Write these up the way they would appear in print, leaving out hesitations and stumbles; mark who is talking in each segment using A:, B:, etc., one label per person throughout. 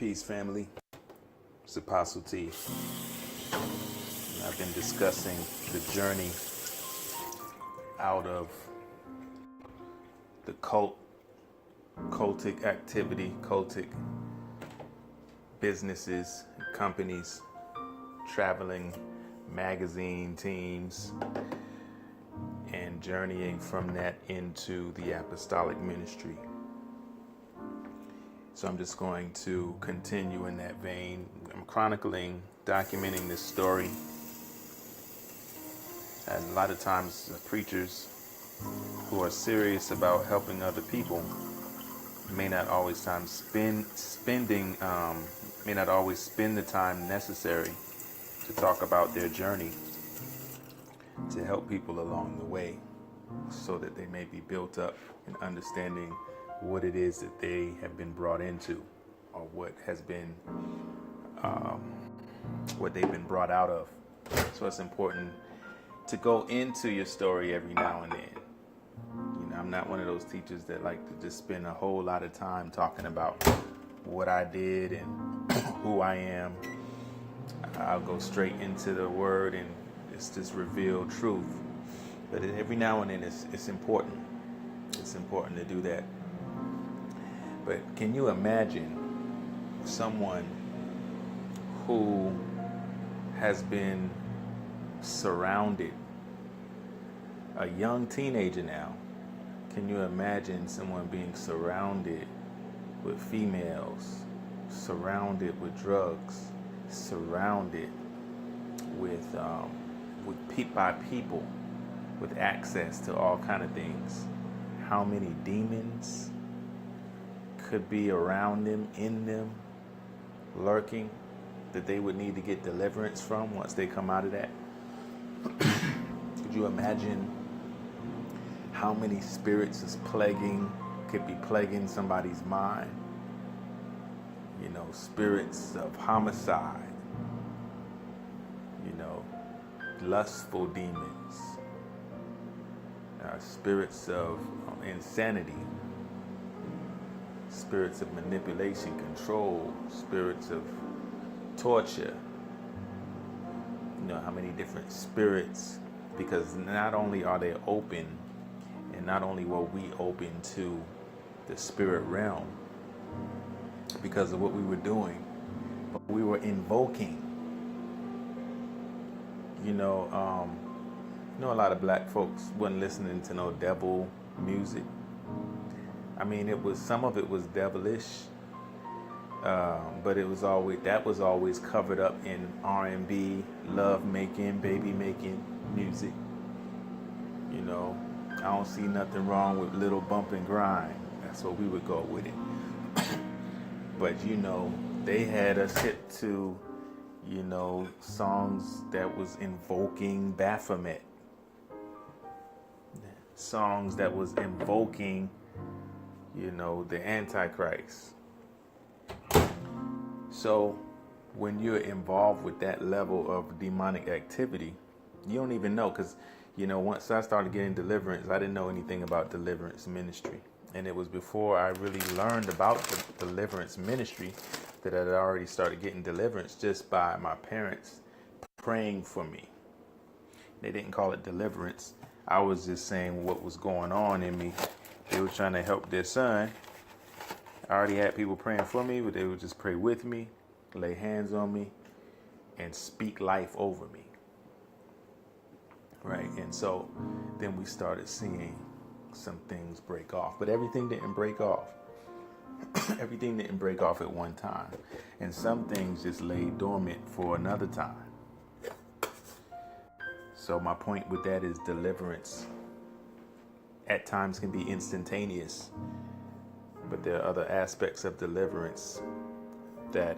A: Peace, family. It's Apostle T. And I've been discussing the journey out of the cultic activity, cultic businesses, companies, traveling magazine teams, and journeying from that into the apostolic ministry. So I'm just going to continue in that vein. I'm documenting this story. And a lot of times preachers who are serious about helping other people may not always spend the time necessary to talk about their journey to help people along the way, so that they may be built up in understanding what it is that they have been brought into, or what has been what they've been brought out of. So it's important to go into your story every now and then. I'm not one of those teachers that like to just spend a whole lot of time talking about what I did and who I am. I'll go straight into the word and it's just reveal truth. But every now and then it's important. It's important to do that. But can you imagine someone who has been surrounded, a young teenager now? Can you imagine someone being surrounded with females, surrounded with drugs, surrounded with by people with access to all kind of things? How many demons could be around them, in them, lurking, that they would need to get deliverance from once they come out of that? Could you imagine how many spirits could be plaguing somebody's mind? Spirits of homicide, lustful demons, spirits of insanity, spirits of manipulation, control, spirits of torture. How many different spirits, because not only are they open, and not only were we open to the spirit realm because of what we were doing, but we were invoking. A lot of black folks wasn't listening to no devil music. I mean, some of it was devilish, but that was always covered up in R&B, love making, baby making music. I don't see nothing wrong with little bump and grind. That's what we would go with it. But they had us hit to songs that was invoking Baphomet, songs that was invoking the Antichrist. So when you're involved with that level of demonic activity, you don't even know, because once I started getting deliverance, I didn't know anything about deliverance ministry. And it was before I really learned about the deliverance ministry that I had already started getting deliverance just by my parents praying for me. They didn't call it deliverance. I was just saying what was going on in me. They were trying to help their son. I already had people praying for me, but they would just pray with me, lay hands on me, and speak life over me. Right? And so then we started seeing some things break off. But everything didn't break off. Everything didn't break off at one time. And some things just lay dormant for another time. So my point with that is deliverance at times can be instantaneous. But there are other aspects of deliverance that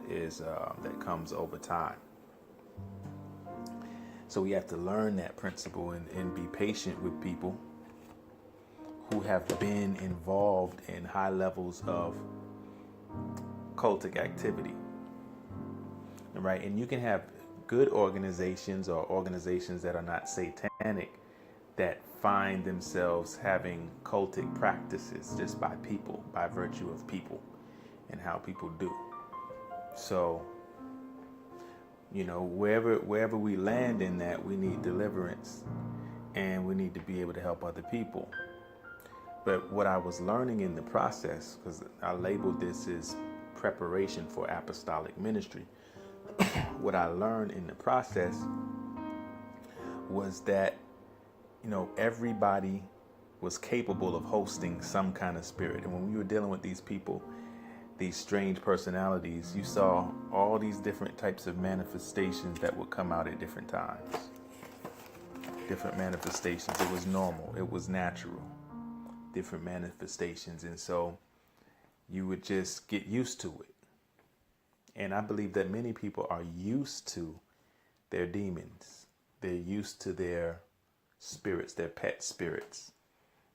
A: comes over time. So we have to learn that principle and be patient with people who have been involved in high levels of cultic activity. Right? And you can have good organizations or organizations that are not satanic that find themselves having cultic practices just by virtue of people and how people do. So, wherever we land in that, we need deliverance, and we need to be able to help other people. But what I was learning in the process, because I labeled this as preparation for apostolic ministry, what I learned in the process was that, everybody was capable of hosting some kind of spirit. And when we were dealing with these people, these strange personalities, you saw all these different types of manifestations that would come out at different times. Different manifestations. It was normal. It was natural. Different manifestations. And so you would just get used to it. And I believe that many people are used to their demons. They're used to their spirits, their pet spirits.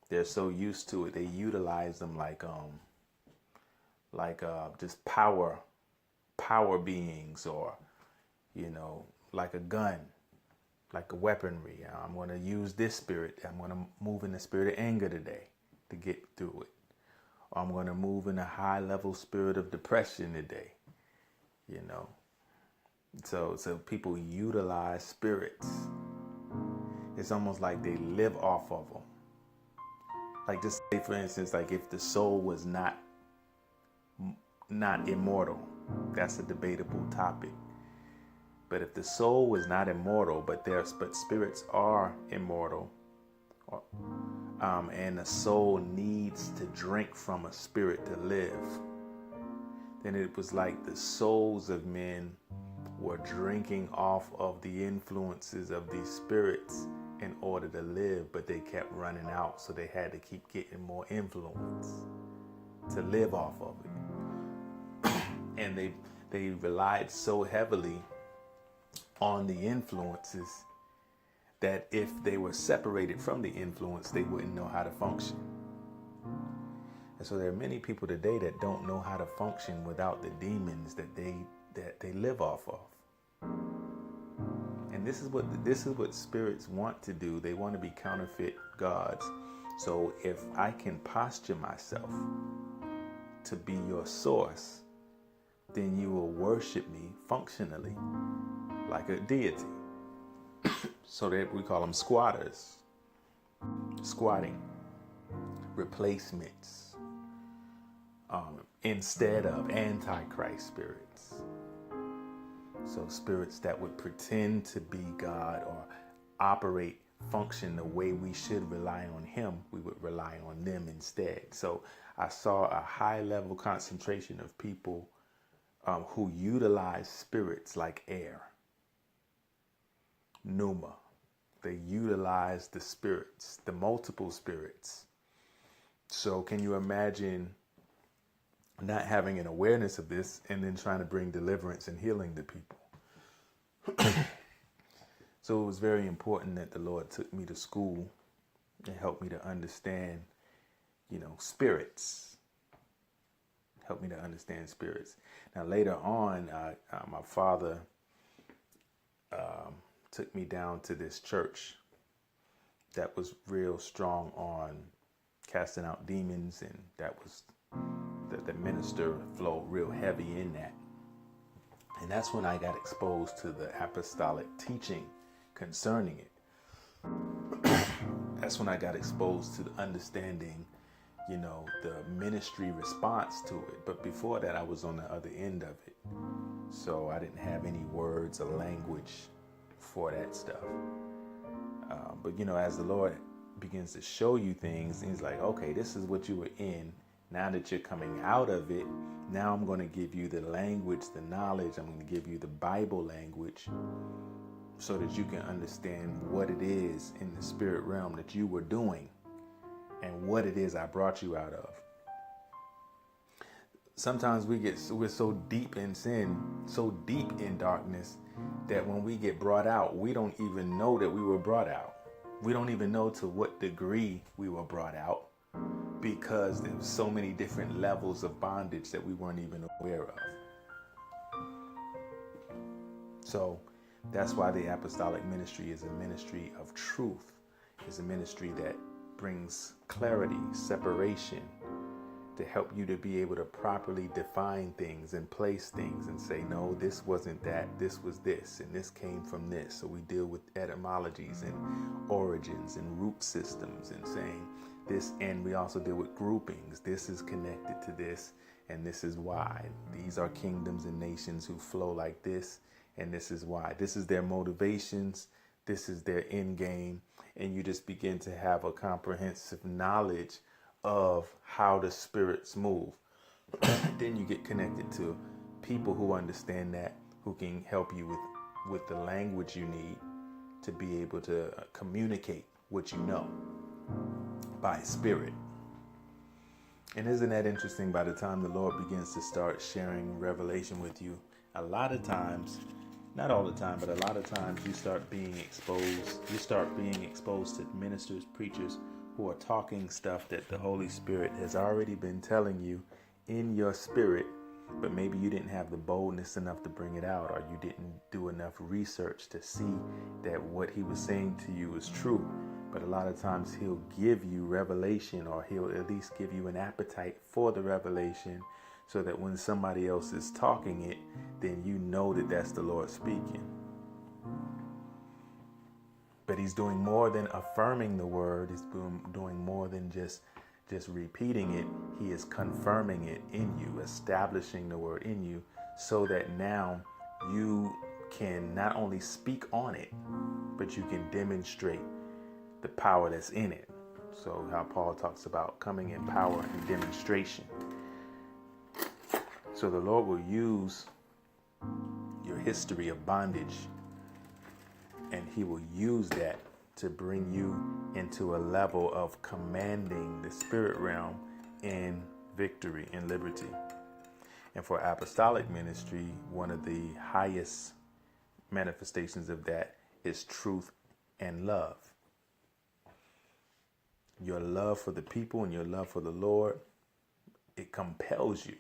A: They're so used to it. They utilize them like just power beings, or, like a gun, like a weaponry. I'm going to use this spirit. I'm going to move in the spirit of anger today to get through it. Or I'm going to move in a high level spirit of depression today. So people utilize spirits. It's almost like they live off of them. Like, just say, for instance, like if the soul was not immortal, that's a debatable topic. But if the soul was not immortal, but spirits are immortal, and the soul needs to drink from a spirit to live, then it was like the souls of men were drinking off of the influences of these spirits in order to live, but they kept running out, so they had to keep getting more influence to live off of it. And they relied so heavily on the influences that if they were separated from the influence, they wouldn't know how to function. And so there are many people today that don't know how to function without the demons that they live off of. And this is what spirits want to do. They want to be counterfeit gods. So if I can posture myself to be your source, then you will worship me functionally like a deity. So that we call them squatters. Squatting. Replacements. Instead of antichrist spirits. So spirits that would pretend to be God or operate, function the way we should rely on him, we would rely on them instead. So I saw a high level concentration of people who utilize spirits like air, pneuma. They utilize the spirits, the multiple spirits. So can you imagine not having an awareness of this and then trying to bring deliverance and healing to people? So it was very important that the Lord took me to school and helped me to understand, spirits. Helped me to understand spirits. Now later on, my father took me down to this church that was real strong on casting out demons, and that was the minister flowed real heavy in that. And that's when I got exposed to the apostolic teaching concerning it. That's when I got exposed to the understanding, the ministry response to it. But before that, I was on the other end of it. So I didn't have any words or language for that stuff. But, as the Lord begins to show you things, he's like, okay, this is what you were in. Now that you're coming out of it, now I'm going to give you the language, the knowledge. I'm going to give you the Bible language so that you can understand what it is in the spirit realm that you were doing and what it is I brought you out of. Sometimes we're so deep in sin, so deep in darkness, that when we get brought out, we don't even know that we were brought out. We don't even know to what degree we were brought out, because there was so many different levels of bondage that we weren't even aware of. So that's why the apostolic ministry is a ministry of truth. It's a ministry that brings clarity, separation to help you to be able to properly define things and place things and say, no, this wasn't that, this was this, and this came from this. So we deal with etymologies and origins and root systems and saying this, and we also deal with groupings. This is connected to this, and this is why. These are kingdoms and nations who flow like this, and this is why. This is their motivations, this is their end game, and you just begin to have a comprehensive knowledge of how the spirits move. Then you get connected to people who understand that, who can help you with the language you need to be able to communicate what you know by spirit. And isn't that interesting? By the time the Lord begins to start sharing revelation with you, a lot of times, not all the time, but a lot of times you start being exposed to ministers, preachers who are talking stuff that the Holy Spirit has already been telling you in your spirit, but maybe you didn't have the boldness enough to bring it out, or you didn't do enough research to see that what he was saying to you is true. But a lot of times he'll give you revelation, or he'll at least give you an appetite for the revelation, so that when somebody else is talking it, then you know that that's the Lord speaking. But he's doing more than affirming the word. He's doing more than just repeating it. He is confirming it in you, establishing the word in you, so that now you can not only speak on it, but you can demonstrate the power that's in it. So how Paul talks about coming in power and demonstration. So the Lord will use your history of bondage, and he will use that to bring you into a level of commanding the spirit realm in victory and liberty. And for apostolic ministry, one of the highest manifestations of that is truth and love. Your love for the people and your love for the Lord, it compels you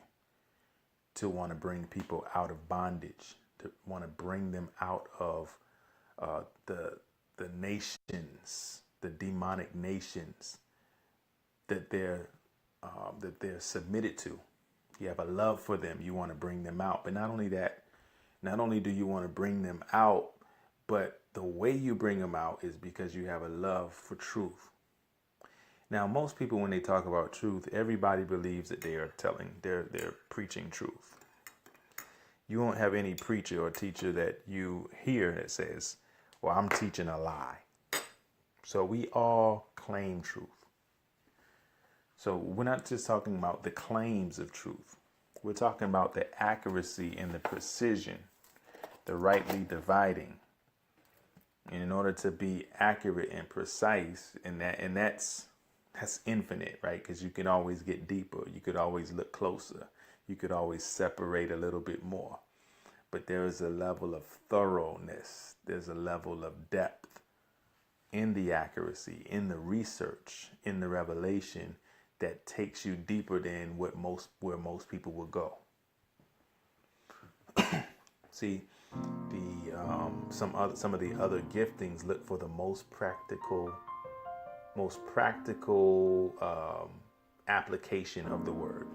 A: to want to bring people out of bondage, to want to bring them out of the nations, the demonic nations that they're submitted to. You have a love for them. You want to bring them out. But not only that, not only do you want to bring them out, but the way you bring them out is because you have a love for truth. Now, most people, when they talk about truth, everybody believes that they're preaching truth. You won't have any preacher or teacher that you hear that says, well, I'm teaching a lie. So we all claim truth. So we're not just talking about the claims of truth. We're talking about the accuracy and the precision, the rightly dividing. And in order to be accurate and precise, and that's infinite, right? Because you can always get deeper. You could always look closer. You could always separate a little bit more. But there is a level of thoroughness. There's a level of depth in the accuracy, in the research, in the revelation that takes you deeper than where most people will go. See, some of the other giftings look for the most practical application of the word.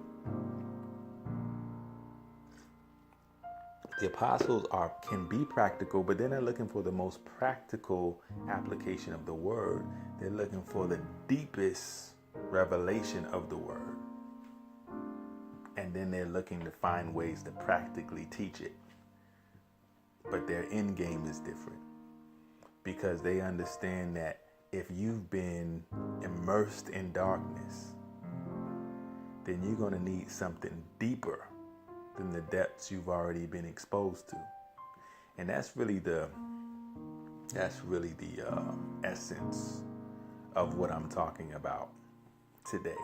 A: The apostles can be practical, but they're not looking for the most practical application of the word. They're looking for the deepest revelation of the word. And then they're looking to find ways to practically teach it. But their end game is different, because they understand that if you've been immersed in darkness, then you're going to need something deeper than the depths you've already been exposed to. And that's really the essence of what I'm talking about today.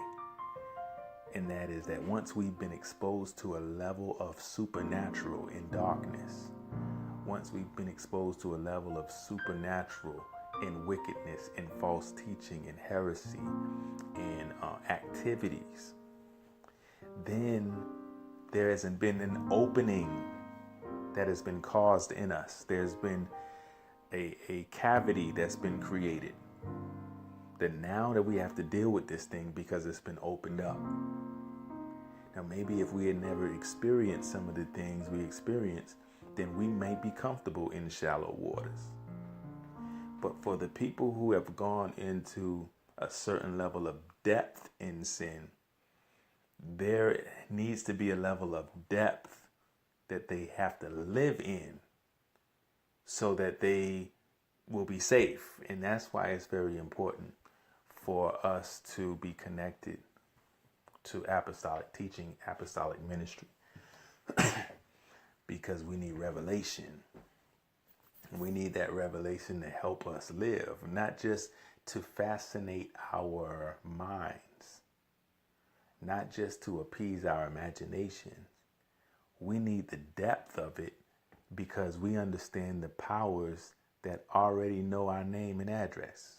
A: And that is that once we've been exposed to a level of supernatural in darkness, once we've been exposed to a level of supernatural in wickedness, in false teaching, in heresy, in activities, then there hasn't been an opening that has been caused in us. There's been a cavity that's been created. That now that we have to deal with this thing because it's been opened up. Now, maybe if we had never experienced some of the things we experienced, then we may be comfortable in shallow waters. But for the people who have gone into a certain level of depth in sin, there needs to be a level of depth that they have to live in so that they will be safe. And that's why it's very important for us to be connected to apostolic teaching, apostolic ministry, because we need revelation. We need that revelation to help us live, not just to fascinate our minds, not just to appease our imagination. We need the depth of it because we understand the powers that already know our name and address.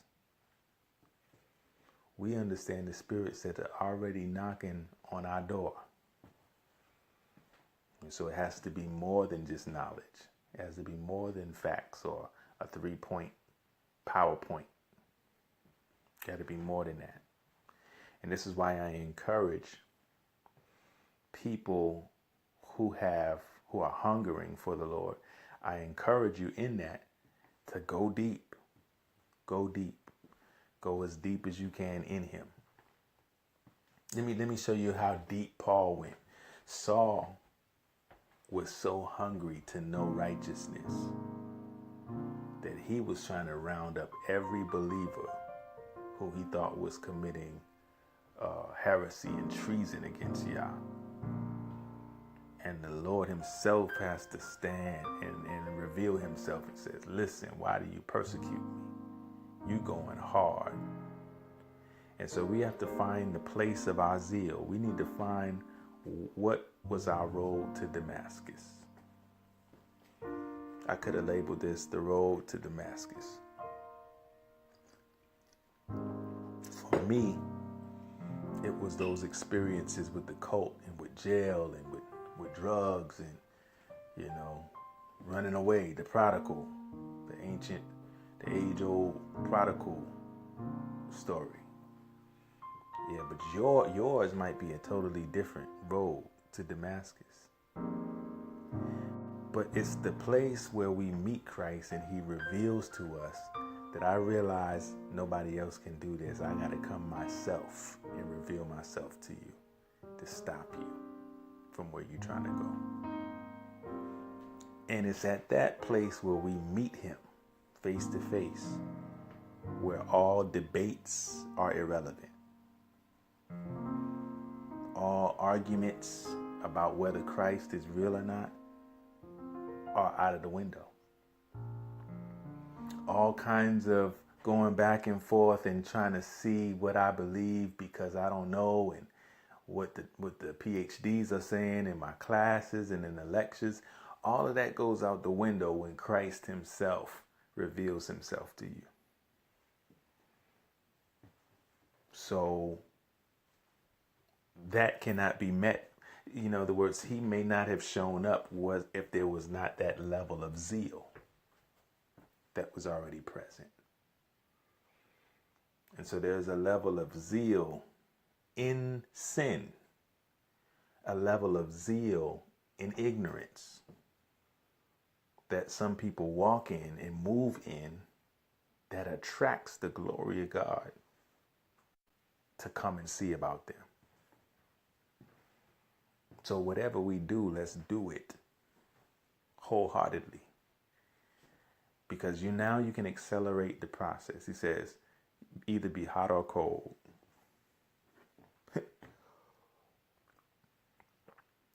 A: We understand the spirits that are already knocking on our door. And so it has to be more than just knowledge. It has to be more than facts or a 3-point PowerPoint. Got to be more than that. And this is why I encourage people who are hungering for the Lord. I encourage you in that to go deep. Go deep. Go as deep as you can in him. Let me show you how deep Paul went. Saul was so hungry to know righteousness that he was trying to round up every believer who he thought was committing heresy and treason against Yah. And the Lord himself has to stand and reveal himself and says, listen, why do you persecute me? You going hard. And so we have to find the place of our zeal. We need to find what was our road to Damascus. I could have labeled this the road to Damascus. For me, it was those experiences with the cult and with jail and with drugs and, running away, the prodigal, the age-old prodigal story. Yeah, but yours might be a totally different road to Damascus. But it's the place where we meet Christ and he reveals to us that I realize nobody else can do this. I got to come myself and reveal myself to you to stop you from where you're trying to go. And it's at that place where we meet him face to face, where all debates are irrelevant. All arguments about whether Christ is real or not are out of the window. All kinds of going back and forth and trying to see what I believe because I don't know, and what the PhDs are saying in my classes and in the lectures, all of that goes out the window when Christ himself reveals himself to you. So that cannot be met. In other words, he may not have shown up if there was not that level of zeal that was already present. And so there's a level of zeal in sin, a level of zeal in ignorance that some people walk in and move in that attracts the glory of God to come and see about them. So whatever we do, let's do it wholeheartedly. Because you can accelerate the process. He says, either be hot or cold.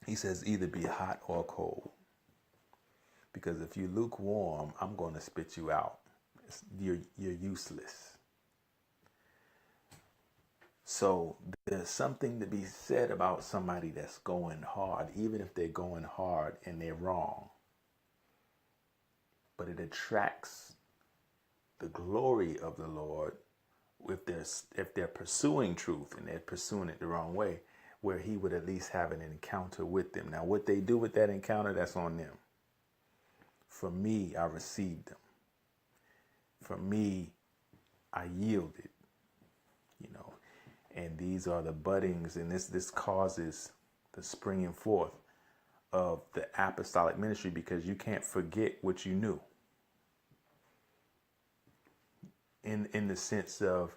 A: He says, either be hot or cold. Because if you're lukewarm, I'm going to spit you out. You're useless. So there's something to be said about somebody that's going hard, even if they're going hard and they're wrong. But it attracts the glory of the Lord if they're pursuing truth and they're pursuing it the wrong way, where he would at least have an encounter with them. Now, what they do with that encounter, that's on them. For me, I received them. For me, I yielded, And these are the buddings, and this causes the springing forth of the apostolic ministry, because you can't forget what you knew. In the sense of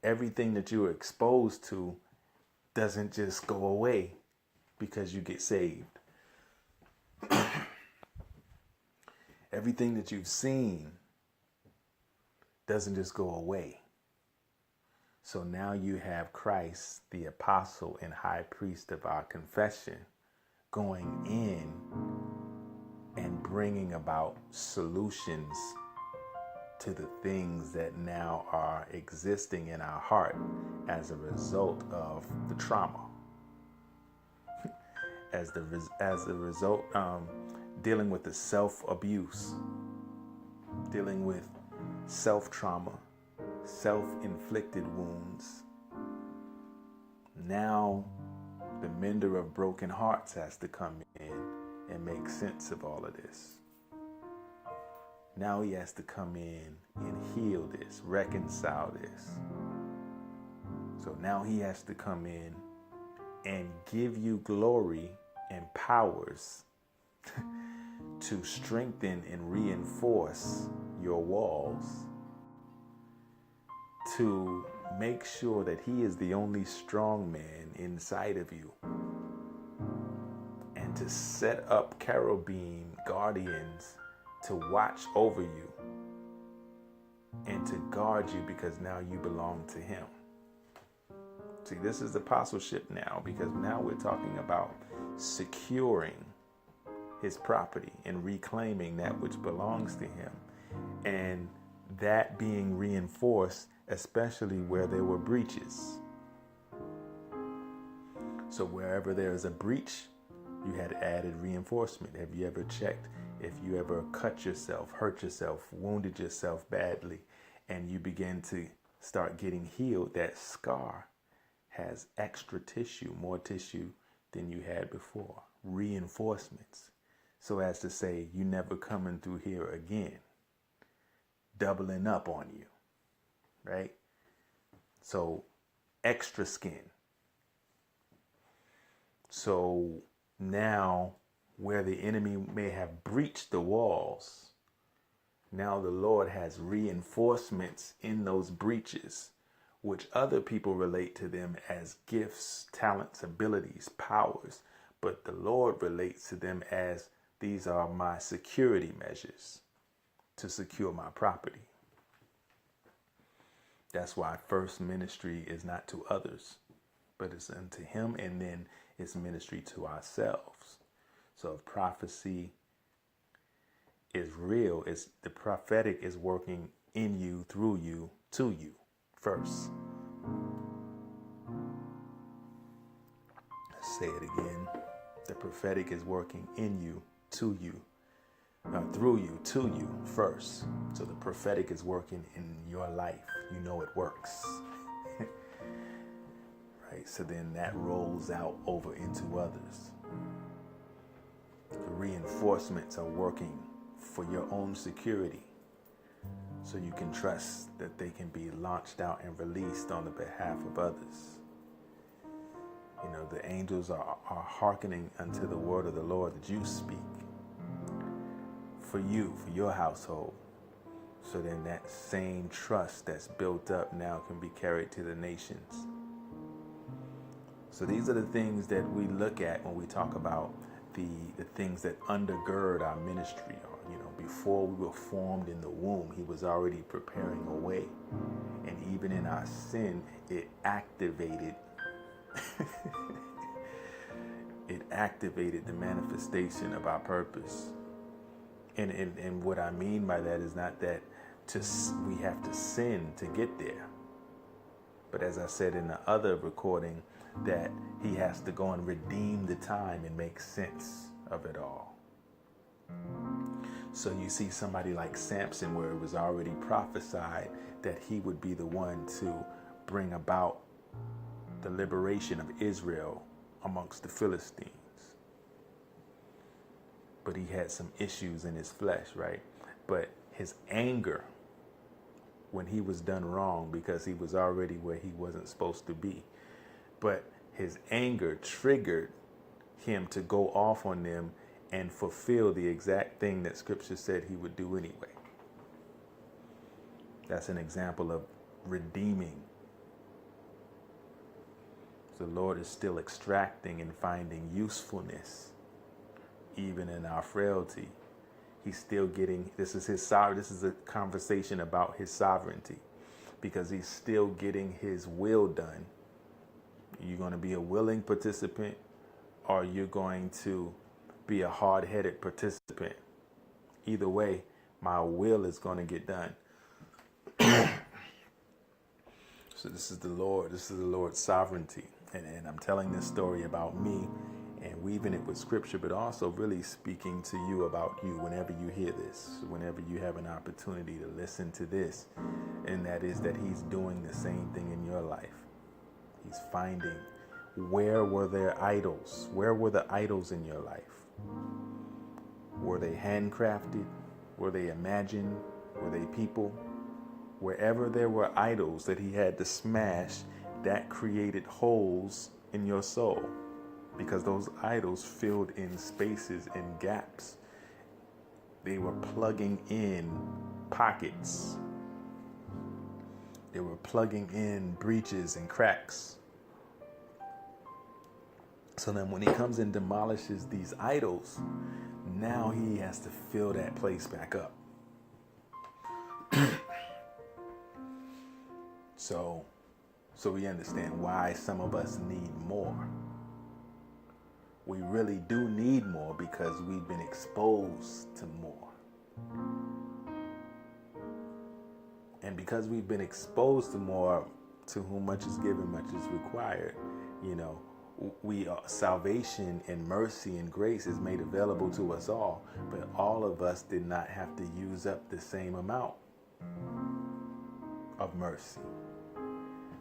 A: everything that you were exposed to doesn't just go away because you get saved. Everything that you've seen doesn't just go away. So now you have Christ, the apostle and high priest of our confession, going in and bringing about solutions to the things that now are existing in our heart as a result of the trauma. As a result, dealing with the self-abuse, dealing with self-trauma, self-inflicted wounds. Now, the mender of broken hearts has to come in and make sense of all of this. Now he has to come in and heal this, reconcile this. So now he has to come in and give you glory and powers to strengthen and reinforce your walls, to make sure that he is the only strong man inside of you, and to set up cherubim guardians to watch over you and to guard you, because now you belong to him. See, this is apostleship now, because now we're talking about securing his property and reclaiming that which belongs to him, and that being reinforced, especially where there were breaches. So wherever there is a breach, you had added reinforcement. Have you ever checked if you ever cut yourself, hurt yourself, wounded yourself badly, and you begin to start getting healed? That scar has extra tissue, more tissue than you had before. Reinforcements. So as to say, you never coming through here again. Doubling up on you, right? So extra skin. So now, where the enemy may have breached the walls, now the Lord has reinforcements in those breaches, which other people relate to them as gifts, talents, abilities, powers. But the Lord relates to them as, these are my security measures to secure my property. That's why first ministry is not to others, but it's unto him, and then it's ministry to ourselves. So if prophecy is real, it's the prophetic is working in you, through you, to you first. Let's say it again. The prophetic is working in you, to you, through you, to you first. So the prophetic is working in your life. You know it works. Right? So then that rolls out over into others. The reinforcements are working for your own security, so you can trust that they can be launched out and released on the behalf of others. You know, the angels are hearkening unto the word of the Lord that you speak for you, for your household. So then that same trust that's built up now can be carried to the nations. So these are the things that we look at when we talk about the things that undergird our ministry. Or, you know, before we were formed in the womb, he was already preparing a way. And even in our sin, it activated it activated the manifestation of our purpose. And what I mean by that is not that we have to sin to get there. But as I said in the other recording, that he has to go and redeem the time and make sense of it all. So you see somebody like Samson, where it was already prophesied that he would be the one to bring about the liberation of Israel amongst the Philistines. But he had some issues in his flesh, right? But his anger, when he was done wrong, because he was already where he wasn't supposed to be, but his anger triggered him to go off on them and fulfill the exact thing that Scripture said he would do anyway. That's an example of redeeming. The Lord is still extracting and finding usefulness, even in our frailty. He's still getting, this is a conversation about his sovereignty, because he's still getting his will done. You're going to be a willing participant, or you're going to be a hard-headed participant. Either way, my will is going to get done. So this is the Lord's sovereignty. And I'm telling this story about me and weaving it with Scripture, but also really speaking to you about you whenever you hear this, whenever you have an opportunity to listen to this. And that is that he's doing the same thing in your life. He's finding, where were their idols? Where were the idols in your life? Were they handcrafted? Were they imagined? Were they people? Wherever there were idols that he had to smash, that created holes in your soul, because those idols filled in spaces and gaps. They were plugging in pockets. They were plugging in breaches and cracks. So then when he comes and demolishes these idols, now he has to fill that place back up. So we understand why some of us need more. We really do need more because we've been exposed to more. And because we've been exposed to more, to whom much is given, much is required, salvation and mercy and grace is made available to us all, but all of us did not have to use up the same amount of mercy.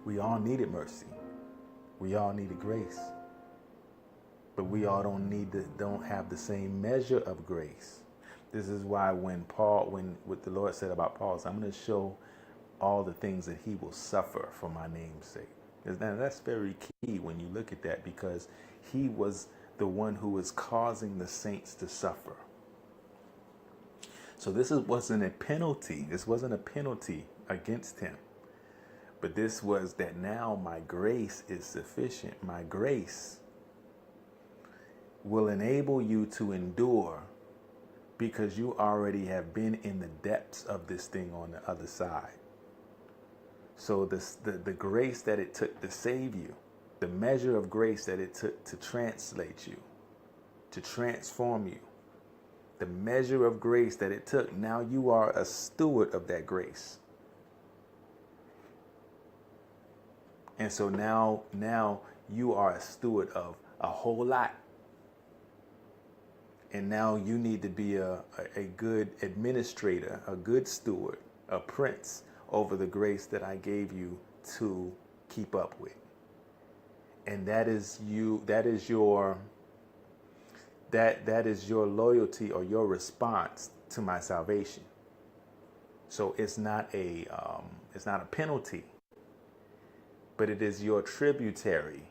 A: We all needed mercy. We all needed grace. But we all don't have the same measure of grace. This is why when what the Lord said about Paul is, I'm going to show all the things that he will suffer for my name's sake. And that's very key when you look at that, because he was the one who was causing the saints to suffer. So wasn't a penalty. This wasn't a penalty against him. But this was that now my grace is sufficient. My grace will enable you to endure, because you already have been in the depths of this thing on the other side. So the grace that it took to save you, the measure of grace that it took to translate you, to transform you, the measure of grace that it took, now you are a steward of that grace. And so now you are a steward of a whole lot. And now you need to be a good administrator, a good steward, a prince over the grace that I gave you to keep up with. And that is your loyalty or your response to my salvation. So it's not a penalty, but it is your tributary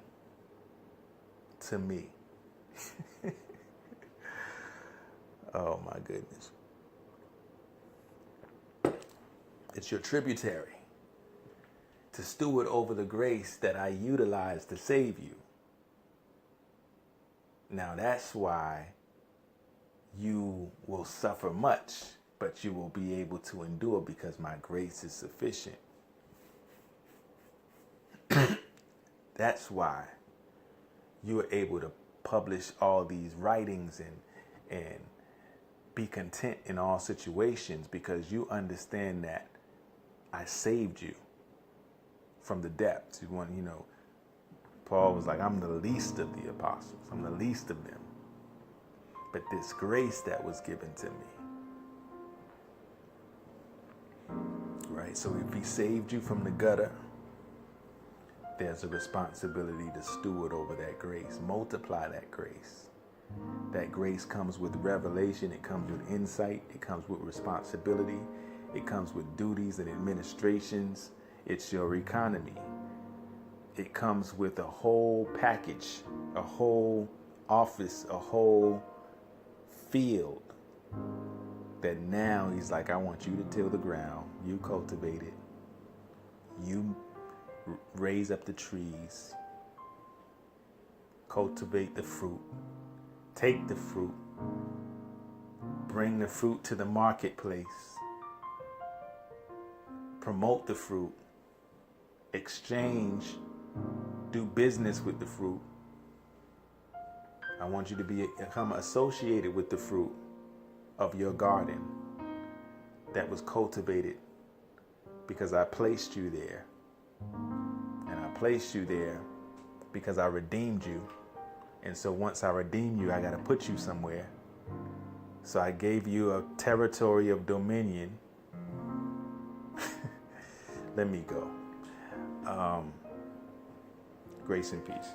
A: to me. Oh my goodness. It's your tributary to steward over the grace that I utilize to save you. Now that's why you will suffer much, but you will be able to endure, because my grace is sufficient. That's why you are able to publish all these writings and be content in all situations, because you understand that I saved you from the depths. Paul was like, I'm the least of the apostles. I'm the least of them. But this grace that was given to me. Right? So if he saved you from the gutter, there's a responsibility to steward over that grace, multiply that grace. That grace comes with revelation, it comes with insight, it comes with responsibility, it comes with duties and administrations. It's your economy. It comes with a whole package, a whole office, a whole field that now he's like, I want you to till the ground. You cultivate it. You raise up the trees. Cultivate the fruit. Take the fruit. Bring the fruit to the marketplace. Promote the fruit. Exchange. Do business with the fruit. I want you to become associated with the fruit of your garden that was cultivated because I placed you there. And I placed you there because I redeemed you. And so once I redeem you, I got to put you somewhere. So I gave you a territory of dominion. Let me go. Grace and peace.